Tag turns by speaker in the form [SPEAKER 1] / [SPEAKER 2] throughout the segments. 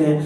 [SPEAKER 1] پوچھتے ہیں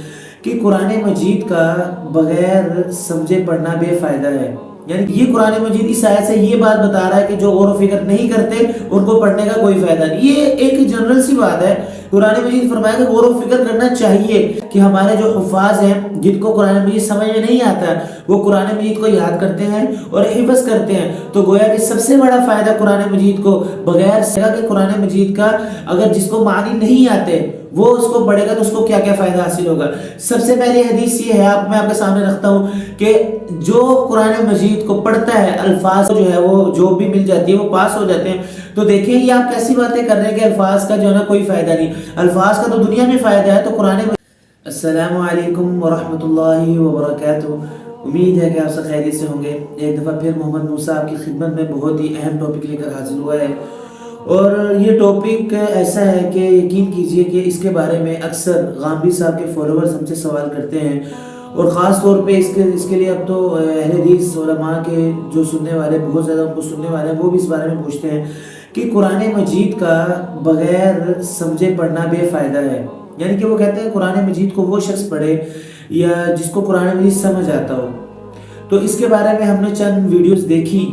[SPEAKER 1] کہ قرآن مجید کا بغیر سمجھے پڑھنا بے فائدہ ہے، یعنی یہ قرآن مجید اس آیت سے یہ بات بتا رہا ہے کہ جو غور و فکر نہیں کرتے ان کو پڑھنے کا کوئی فائدہ نہیں۔ یہ ایک جنرل سی بات ہے۔ قرآن مجید فرمایا کہ غور و فکر کرنا چاہیے کہ ہمارے جو حفاظ ہیں جن کو قرآن مجید سمجھ میں نہیں آتا وہ قرآن مجید کو یاد کرتے ہیں اور حفظ کرتے ہیں، تو گویا کہ سب سے بڑا فائدہ قرآن مجید کو بغیر کہ قرآن مجید کا اگر جس کو معنی نہیں آتے وہ اس کو پڑھے گا تو اس کو کیا کیا فائدہ حاصل ہوگا۔ سب سے پہلی حدیث یہ ہے، میں آپ کے سامنے رکھتا ہوں کہ جو قرآن مجید کو پڑھتا ہے الفاظ جو ہے وہ جو بھی مل جاتی ہے وہ پاس ہو جاتے ہیں۔ تو دیکھیں یہ آپ کیسی باتیں کر رہے ہیں کہ الفاظ کا جو ہے نا کوئی فائدہ نہیں، الفاظ کا تو دنیا میں فائدہ ہے، تو قرآن مجید۔ السلام علیکم ورحمۃ اللہ وبرکاتہ، امید ہے کہ آپ سب خیریت سے ہوں گے۔ ایک دفعہ پھر محمد موسیٰ آپ کی خدمت میں بہت ہی اہم ٹاپک لے کر حاضر ہوا ہے، اور یہ ٹاپک ایسا ہے کہ یقین کیجئے کہ اس کے بارے میں اکثر غامدی صاحب کے فالوورز ہم سے سوال کرتے ہیں، اور خاص طور پہ اس کے لیے اب تو اہل حدیث علماء کے جو سننے والے بہت زیادہ ان کو سننے والے ہیں وہ بھی اس بارے میں پوچھتے ہیں کہ قرآن مجید کا بغیر سمجھے پڑھنا بے فائدہ ہے، یعنی کہ وہ کہتے ہیں قرآن مجید کو وہ شخص پڑھے یا جس کو قرآن مجید سمجھ آتا ہو۔ تو اس کے بارے میں ہم نے چند ویڈیوز دیکھی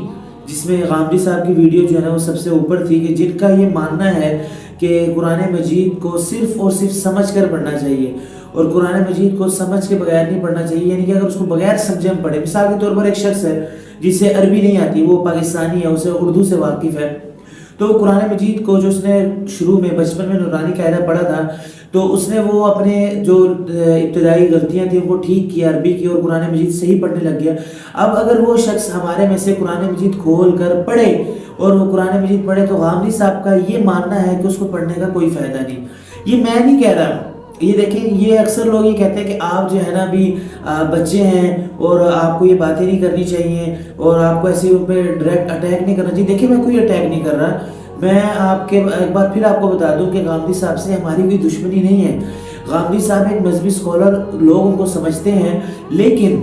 [SPEAKER 1] جس میں غامدی صاحب کی ویڈیو جو ہے نا وہ سب سے اوپر تھی، کہ جن کا یہ ماننا ہے کہ قرآن مجید کو صرف اور صرف سمجھ کر پڑھنا چاہیے، اور قرآن مجید کو سمجھ کے بغیر نہیں پڑھنا چاہیے، یعنی کہ اگر اس کو بغیر سمجھے ہم پڑھیں۔ مثال کے طور پر ایک شخص ہے جسے عربی نہیں آتی، وہ پاکستانی ہے، اسے اردو سے واقف ہے، تو قرآن مجید کو جو اس نے شروع میں بچپن میں نورانی قاعدہ پڑھا تھا تو اس نے وہ اپنے جو ابتدائی غلطیاں تھیں وہ ٹھیک کی عربی کی، اور قرآن مجید صحیح پڑھنے لگ گیا۔ اب اگر وہ شخص ہمارے میں سے قرآن مجید کھول کر پڑھے اور وہ قرآن مجید پڑھے تو غامدی صاحب کا یہ ماننا ہے کہ اس کو پڑھنے کا کوئی فائدہ نہیں۔ یہ میں نہیں کہہ رہا، یہ دیکھیں یہ اکثر لوگ یہ کہتے ہیں کہ آپ جو ہے نا بھی بچے ہیں اور آپ کو یہ باتیں نہیں کرنی چاہیے اور آپ کو ایسے ان پہ ڈائریکٹ اٹیک نہیں کرنا چاہیے۔ دیکھیں میں کوئی اٹیک نہیں کر رہا، میں آپ کے ایک بار پھر آپ کو بتا دوں کہ غامدی صاحب سے ہماری کوئی دشمنی نہیں ہے۔ غامدی صاحب ایک مذہبی اسکالر، لوگ ان کو سمجھتے ہیں، لیکن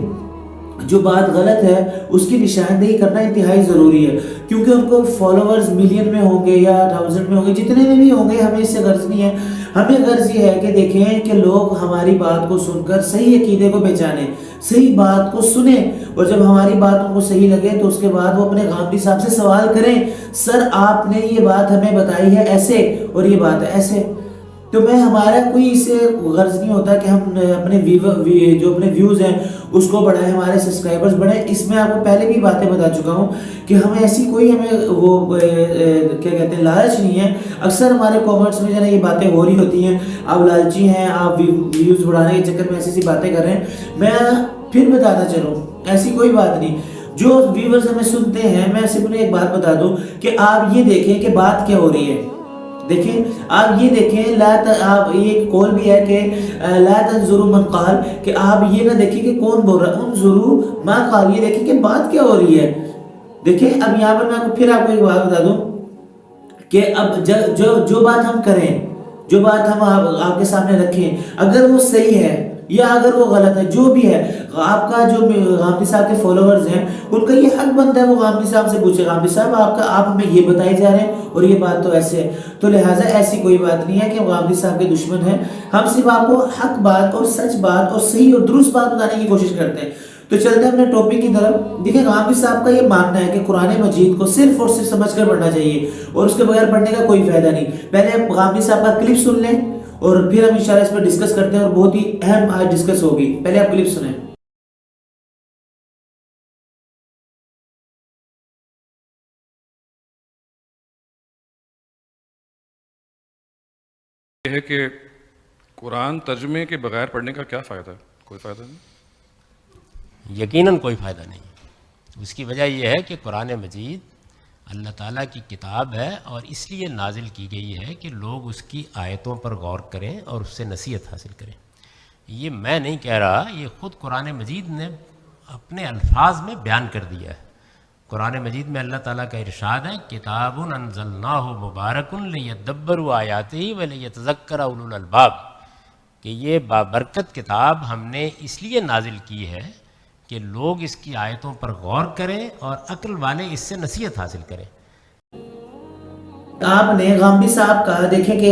[SPEAKER 1] جو بات غلط ہے اس کی نشاندہی کرنا انتہائی ضروری ہے، کیونکہ ان کو فالوورز ملین میں ہوں گے یا 1000 میں ہوں گے، جتنے میں بھی ہوں گے، ہمیں اس سے غرض نہیں ہے۔ ہمیں غرض یہ ہے کہ دیکھیں کہ لوگ ہماری بات کو سن کر صحیح عقیدے کو پہچانیں، صحیح بات کو سنیں، اور جب ہماری بات ان کو صحیح لگے تو اس کے بعد وہ اپنے غامدی صاحب سے سوال کریں، سر آپ نے یہ بات ہمیں بتائی ہے ایسے اور یہ بات ہے ایسے۔ تو میں ہمارا کوئی اسے غرض نہیں ہوتا کہ ہم اپنے جو اپنے ویوز ہیں اس کو بڑھائیں، ہمارے سبسکرائبرز بڑھیں۔ اس میں آپ کو پہلے بھی باتیں بتا چکا ہوں کہ ہمیں ایسی کوئی وہ کیا کہتے ہیں لالچ نہیں ہے۔ اکثر ہمارے کامنٹس میں جو ہے یہ باتیں ہو رہی ہوتی ہیں، آپ لالچی ہیں، آپ ویوز بڑھانے کے چکر میں ایسی ایسی باتیں کر رہے ہیں۔ میں پھر بتاتا چلوں ایسی کوئی بات نہیں، جو ویورز ہمیں سنتے ہیں میں صرف انہیں ایک بات بتا دوں کہ آپ یہ دیکھیں کہ بات کیا ہو رہی ہے۔ دیکھیں آپ یہ دیکھیں، آپ یہ قول بھی ہے کہ لا تنظروا من قال، کہ آپ یہ نہ دیکھیں کہ کون بول رہا ہے، انظروا ما قال، یہ دیکھیں کہ بات کیا ہو رہی ہے۔ دیکھیں اب یہاں پر میں پھر آپ کو ایک بات بتا دوں کہ اب جو بات ہم کریں، جو بات ہم آپ کے سامنے رکھیں، اگر وہ صحیح ہے یا اگر وہ غلط ہے، جو بھی ہے، آپ کا جو غامدی صاحب کے فالوورز ہیں ان کا یہ حق بنتا ہے وہ غامدی صاحب سے پوچھے، غامدی صاحب آپ ہمیں یہ بتائی جا رہے ہیں اور یہ بات تو ایسے ہے، تو لہٰذا ایسی کوئی بات نہیں ہے کہ غامدی صاحب کے دشمن ہیں، ہم صرف آپ کو حق بات اور سچ بات اور صحیح اور درست بات بتانے کی کوشش کرتے ہیں۔ تو چلتے ہیں اپنے ٹاپک کی طرف۔ دیکھیں غامدی صاحب کا یہ ماننا ہے کہ قرآن مجید کو صرف اور صرف سمجھ کر پڑھنا چاہیے اور اس کے بغیر پڑھنے کا کوئی فائدہ نہیں۔ پہلے غامدی صاحب کا کلپ سن لیں اور پھر ہم انشاءاللہ اس پر ڈسکس کرتے ہیں، اور بہت ہی اہم آج ڈسکس ہوگی۔ پہلے آپ کلپ سنیں۔
[SPEAKER 2] یہ ہے کہ قرآن ترجمے کے بغیر پڑھنے کا کیا فائدہ ہے؟ کوئی فائدہ نہیں،
[SPEAKER 3] یقیناً کوئی فائدہ نہیں۔ اس کی وجہ یہ ہے کہ قرآن مجید اللہ تعالیٰ کی کتاب ہے اور اس لیے نازل کی گئی ہے کہ لوگ اس کی آیتوں پر غور کریں اور اس سے نصیحت حاصل کریں۔ یہ میں نہیں کہہ رہا، یہ خود قرآن مجید نے اپنے الفاظ میں بیان کر دیا ہے۔ قرآن مجید میں اللہ تعالیٰ کا ارشاد ہے، کتاب انزلناہ مبارک لیدبروا آیاتہ ولیتذکر اولو الالباب، کہ یہ بابرکت کتاب ہم نے اس لیے نازل کی ہے کہ لوگ اس کی آیتوں پر غور کریں اور عقل والے اس سے نصیحت حاصل کریں۔
[SPEAKER 1] آپ نے غامدی صاحب کا دیکھیں کہ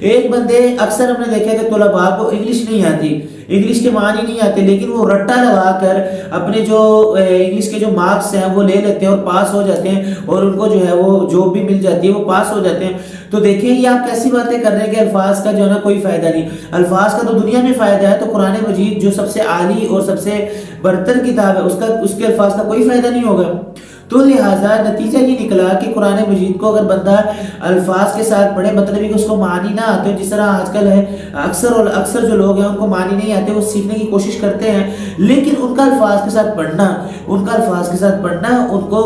[SPEAKER 1] ایک بندے اکثر ہم نے دیکھا کہ طلباء کو انگلش نہیں آتی, انگلش کے معنی نہیں آتے, لیکن وہ رٹا لگا کر اپنے جو انگلش کے جو مارکس ہیں وہ لے لیتے ہیں اور پاس ہو جاتے ہیں, اور ان کو جو ہے وہ جاب بھی مل جاتی ہے, وہ پاس ہو جاتے ہیں. تو دیکھیں یہ آپ کیسی باتیں کر رہے ہیں کہ الفاظ کا جو ہے نا کوئی فائدہ نہیں. الفاظ کا تو دنیا میں فائدہ ہے, تو قرآن مجید جو سب سے عالی اور سب سے برتر کتاب ہے اس کے الفاظ کا کوئی فائدہ نہیں ہوگا. تو لہٰذا نتیجہ یہ نکلا کہ قرآن مجید کو اگر بندہ الفاظ کے ساتھ پڑھے, مطلب کہ اس کو معنی نہ آتے, جس طرح آج کل ہے اکثر جو لوگ ہیں ان کو معنی نہیں آتے, وہ سیکھنے کی کوشش کرتے ہیں, لیکن ان کا الفاظ کے ساتھ پڑھنا ان کو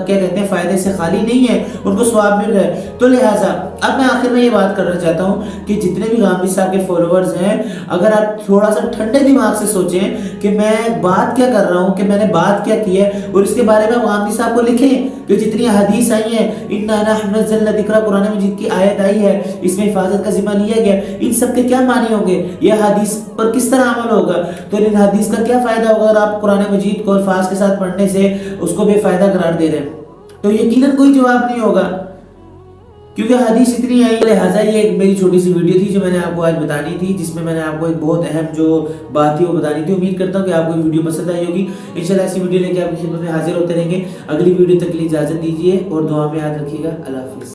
[SPEAKER 1] کیا کہتے ہیں فائدے سے خالی نہیں ہے, ان کو ثواب مل رہا ہے. تو لہٰذا اب میں آخر میں یہ بات کرنا چاہتا ہوں کہ جتنے بھی غامدی صاحب کے فالوورز ہیں, اگر آپ تھوڑا سا ٹھنڈے دماغ سے سوچیں کہ میں بات کیا کر رہا ہوں, کہ میں نے بات کیا کی ہے, اور اس کے بارے میں غامدی صاحب کو لکھیں کہ جتنی حدیث آئی ہیں, اِنَّا نَحْنُ نَزَّلْنَا الذِّكْرَ, قرآن مجید کی آیت آئی ہے, اس میں حفاظت کا ذمہ لیا گیا, ان سب کے کیا معنی ہوں گے, یہ حدیث پر کس طرح عمل ہوگا, تو ان حدیث کا کیا فائدہ ہوگا اگر آپ قرآن مجید کو الفاظ کے ساتھ پڑھنے سے اس کو بے فائدہ قرار دے رہے ہیں؟ تو یقیناً کوئی جواب نہیں ہوگا, کیونکہ حدیث اتنی آئی. لہٰذا یہ ایک میری چھوٹی سی ویڈیو تھی جو میں نے آپ کو آج بتانی تھی, جس میں نے آپ کو ایک بہت اہم جو بات تھی وہ بتانی تھی. امید کرتا ہوں کہ آپ کو یہ ویڈیو پسند آئی ہوگی. انشاءاللہ ایسی ویڈیو لے کے آپ کی خدمت میں حاضر ہوتے رہیں گے. اگلی ویڈیو تک کے لیے اجازت دیجیے اور دعا میں یاد رکھیے گا. اللہ حافظ.